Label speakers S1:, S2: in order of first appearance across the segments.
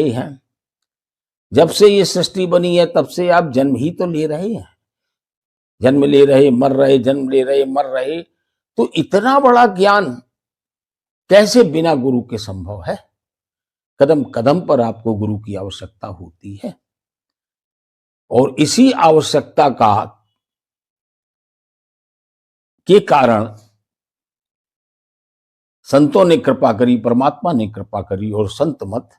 S1: बैठे हैं। जब से ये सृष्टि बनी है तब से आप जन्म ही तो ले रहे हैं, जन्म ले रहे मर रहे, जन्म ले रहे मर रहे। तो इतना बड़ा ज्ञान कैसे बिना गुरु के संभव है? कदम कदम पर आपको गुरु की आवश्यकता होती है। और इसी आवश्यकता के कारण संतों ने कृपा करी, परमात्मा ने कृपा करी और संत मत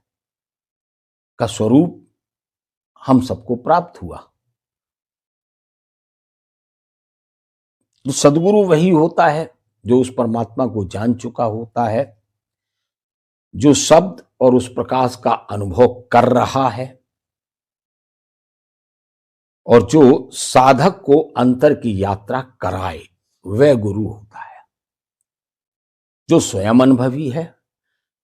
S1: का स्वरूप हम सबको प्राप्त हुआ। तो सदगुरु वही होता है जो उस परमात्मा को जान चुका होता है, जो शब्द और उस प्रकाश का अनुभव कर रहा है, और जो साधक को अंतर की यात्रा कराए, वह गुरु होता है। जो स्वयं अनुभवी है,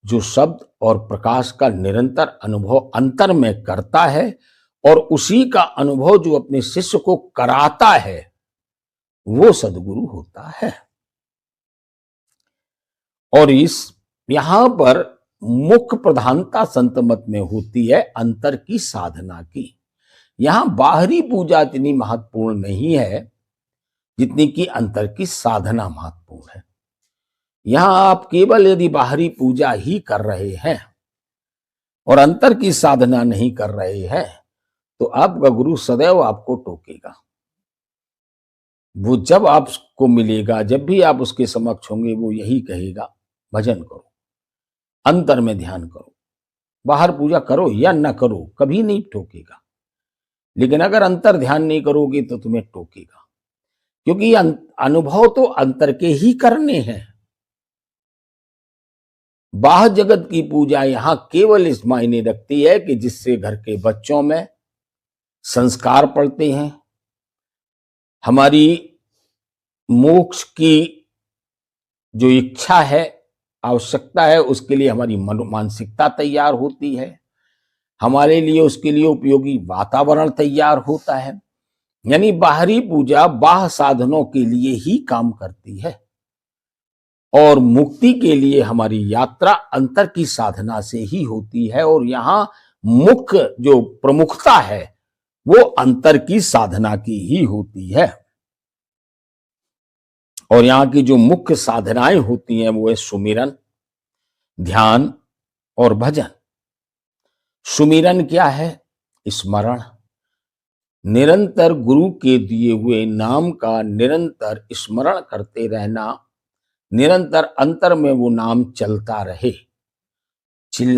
S1: जो शब्द और प्रकाश का निरंतर अनुभव अंतर में करता है और उसी का अनुभव जो अपने शिष्य को कराता है, वो सदगुरु होता है। और यहां पर मुख्य प्रधानता संत मत में होती है अंतर की साधना की। यहां बाहरी पूजा इतनी महत्वपूर्ण नहीं है जितनी कि अंतर की साधना महत्वपूर्ण है। यहां आप केवल यदि बाहरी पूजा ही कर रहे हैं और अंतर की साधना नहीं कर रहे हैं तो आपका गुरु सदैव आपको टोकेगा। वो जब आपको मिलेगा, जब भी आप उसके समक्ष होंगे, वो यही कहेगा, भजन करो, अंतर में ध्यान करो, बाहर पूजा करो या ना करो, कभी नहीं टोकेगा। लेकिन अगर अंतर ध्यान नहीं करोगे तो तुम्हें टोकेगा, क्योंकि अनुभव तो अंतर के ही करने हैं। बाह्य जगत की पूजा यहां केवल इस मायने रखती है कि जिससे घर के बच्चों में संस्कार पड़ते हैं, हमारी मोक्ष की जो इच्छा है, आवश्यकता है, उसके लिए हमारी मानसिकता तैयार होती है, हमारे लिए उसके लिए उपयोगी वातावरण तैयार होता है। यानी बाहरी पूजा बाह्य साधनों के लिए ही काम करती है और मुक्ति के लिए हमारी यात्रा अंतर की साधना से ही होती है। और यहां मुख्य जो प्रमुखता है वो अंतर की साधना की ही होती है। और यहां की जो मुख्य साधनाएं होती हैं वो है सुमिरन, ध्यान और भजन। सुमिरन क्या है? स्मरण, निरंतर गुरु के दिए हुए नाम का निरंतर स्मरण करते रहना, निरंतर अंतर में वो नाम चलता रहे। चिल्ला